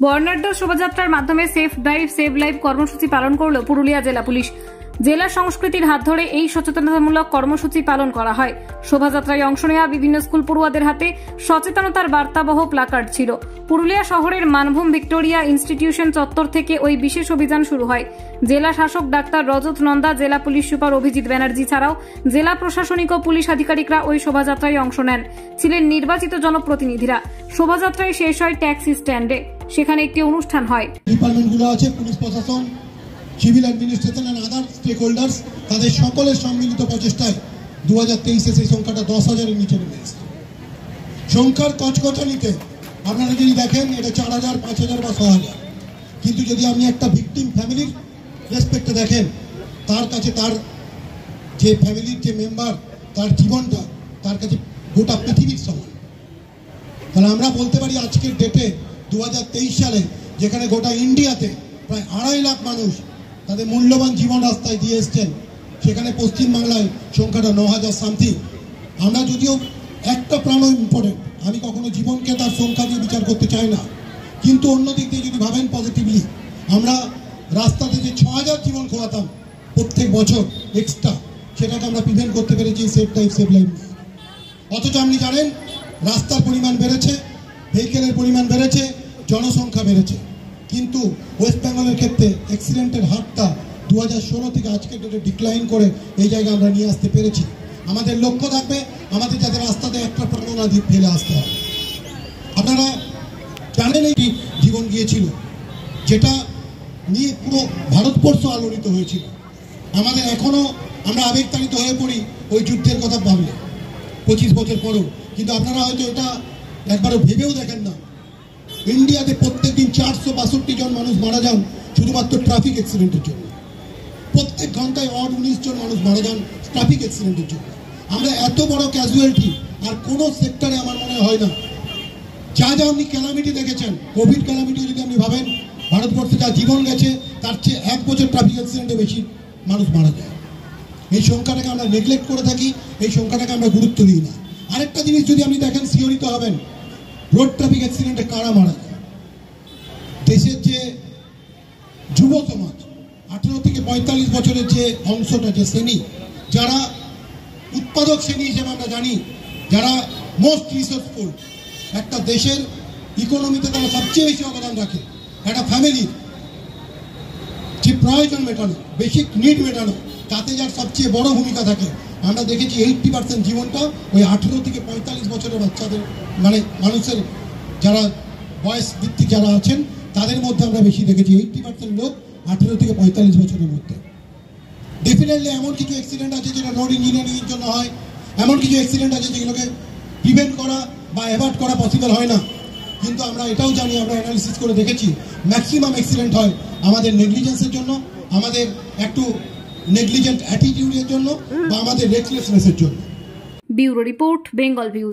বর্ণাঢ্য শোভাযাত্রার মাধ্যমে সেফ ড্রাইভ সেভ লাইফ কর্মসূচি পালন করল পুরুলিয়া জেলা পুলিশ। জেলা সংস্কৃতির হাত ধরে এই সচেতনতামূলক কর্মসূচি পালন করা হয়। শোভাযাত্রায় অংশ নেওয়া বিভিন্ন স্কুল পড়ুয়াদের হাতে সচেতনতার বার্তাবহ প্লাকার্ড ছিল। পুরুলিয়া শহরের মানভূম ভিক্টোরিয়া ইনস্টিটিউশন চত্বর থেকে ওই বিশেষ অভিযান শুরু হয়। জেলা শাসক ডাক্তার রজত নন্দা, জেলা পুলিশ সুপার অভিজিৎ ব্যানার্জি ছাড়াও জেলা প্রশাসনিক ও পুলিশ আধিকারিকরা ওই শোভাযাত্রায় অংশ নেন। ছিলেন নির্বাচিত জনপ্রতিনিধিরা। শোভাযাত্রায় শেষ হয় ট্যাক্সি স্ট্যান্ডে। সেখানে একটি অনুষ্ঠান হয়। ডিপার্টমেন্টগুলো আছে, পুলিশ প্রশাসন, civil administration and other stakeholders, তাদের সকলের সম্মিলিত প্রচেষ্টায় 2023-এ সেই সংখ্যাটা 10,000-এর নিচে নেমে এসেছে। সংখ্যার কচকচানিতে আপনারা যদি দেখেন এটা 4,000, 5,000 বা 6,000, কিন্তু যদি আপনি একটা ভিকটিম ফ্যামিলির রেসপেক্টে দেখেন, তার কাছে তার যে ফ্যামিলির যে মেম্বার, তার জীবনটা তার কাছে গোটা পৃথিবীর সমান। তাহলে আমরা বলতে পারি আজকের ডেটে 2023 সালে যেখানে গোটা ইন্ডিয়াতে প্রায় 2.5 লাখ মানুষ তাদের মূল্যবান জীবন রাস্তায় দিয়ে এসছেন, সেখানে পশ্চিমবাংলায় সংখ্যাটা 9,000 সামথিং। আমরা যদিও একটা প্রাণও ইম্পর্টেন্ট, আমি কখনো জীবনকে তার সংখ্যা দিয়ে বিচার করতে চাই না, কিন্তু অন্যদিক দিয়ে যদি ভাবেন পজিটিভলি, আমরা রাস্তাতে যে 6,000 জীবন খোয়াতাম প্রত্যেক বছর এক্সট্রা, সেটাকে আমরা প্রিভেন্ট করতে পেরেছি সেফ ড্রাইভ সেভ লাইফ। অথচ আপনি জানেন রাস্তার পরিমাণ বেড়েছে, ভেহিকেলের পরিমাণ বেড়েছে, জনসংখ্যা বেড়েছে, কিন্তু ওয়েস্ট বেঙ্গলের ক্ষেত্রে অ্যাক্সিডেন্টের হারটা 2016 থেকে আজকের ডেটে ডিক্লাইন করে এই জায়গায় আমরা নিয়ে আসতে পেরেছি। আমাদের লক্ষ্য থাকবে আমাদের যাতে রাস্তাতে একটা প্রাণ না ফেলে আসতে হবে। আপনারা জানেন এই জীবন গিয়েছিল, যেটা নিয়ে পুরো ভারতবর্ষ আলোড়িত হয়েছিল। আমাদের এখনো আমরা আবেগতাড়িত হয়ে পড়ি ওই যুদ্ধের কথা ভাবলে 25 বছর পরেও, কিন্তু আপনারা হয়তো এটা একবারও ভেবেও দেখেন না। ইন্ডিয়াতে প্রত্যেকদিন 462 জন মানুষ মারা যান শুধুমাত্র ট্রাফিক অ্যাক্সিডেন্টের জন্য। প্রত্যেক ঘন্টায় 19 জন মানুষ মারা যান ট্রাফিক অ্যাক্সিডেন্টের জন্য। আমরা এত বড় ক্যাজুয়ালিটি আর কোনো সেক্টরে আমার মনে হয় না। যা যা আপনি ক্যালামিটি দেখেছেন, কোভিড ক্যালামিটি যদি আপনি ভাবেন, ভারতবর্ষে যা জীবন গেছে তার চেয়ে 1 বছর ট্রাফিক অ্যাক্সিডেন্টে বেশি মানুষ মারা যায়। এই সংখ্যাটাকে আমরা নেগলেক্ট করে থাকি, এই সংখ্যাটাকে আমরা গুরুত্ব দিই না। আরেকটা জিনিস যদি আপনি দেখেন, শিহরিত হবেন, রোড ট্রাফিক অ্যাক্সিডেন্টে কারা মারা যায়। দেশের যে যুব সমাজ, 18 থেকে 45 বছরের যে অংশটা, যে শ্রেণী, যারা উৎপাদক শ্রেণী হিসেবে আমরা জানি, যারা মোস্ট রিসোর্সফুল, একটা দেশের ইকোনমিতে তারা সবচেয়ে বেশি অবদান রাখে। একটা ফ্যামিলির যে প্রয়োজন মেটানো, বেসিক নিড মেটানো, তাতে যার সবচেয়ে বড় ভূমিকা থাকে। আমরা দেখেছি 80% জীবনটা ওই 18 থেকে 45 বছরের বাচ্চাদের, মানে মানুষের যারা বয়স ভিত্তিক যারা আছেন তাদের মধ্যে আমরা বেশি দেখেছি। 80% লোক 18 থেকে 45 বছরের মধ্যে। ডেফিনেটলি এমন কিছু অ্যাক্সিডেন্ট আছে যেটা রোড ইঞ্জিনিয়ারিংয়ের জন্য হয়, এমন কিছু অ্যাক্সিডেন্ট আছে যেগুলোকে প্রিভেন্ট করা বা অ্যাভয়েড করা পসিবল হয় না। কিন্তু আমরা এটাও জানি, আমরা অ্যানালিসিস করে দেখেছি, ম্যাক্সিমাম অ্যাক্সিডেন্ট হয় আমাদের নেগলিজেন্সের জন্য, আমাদের একটু নেগলিজেন্ট অ্যাটিটিউডের জন্য, বা আমাদের রেকলেসনেসের জন্য। Bureau report, Bengal views.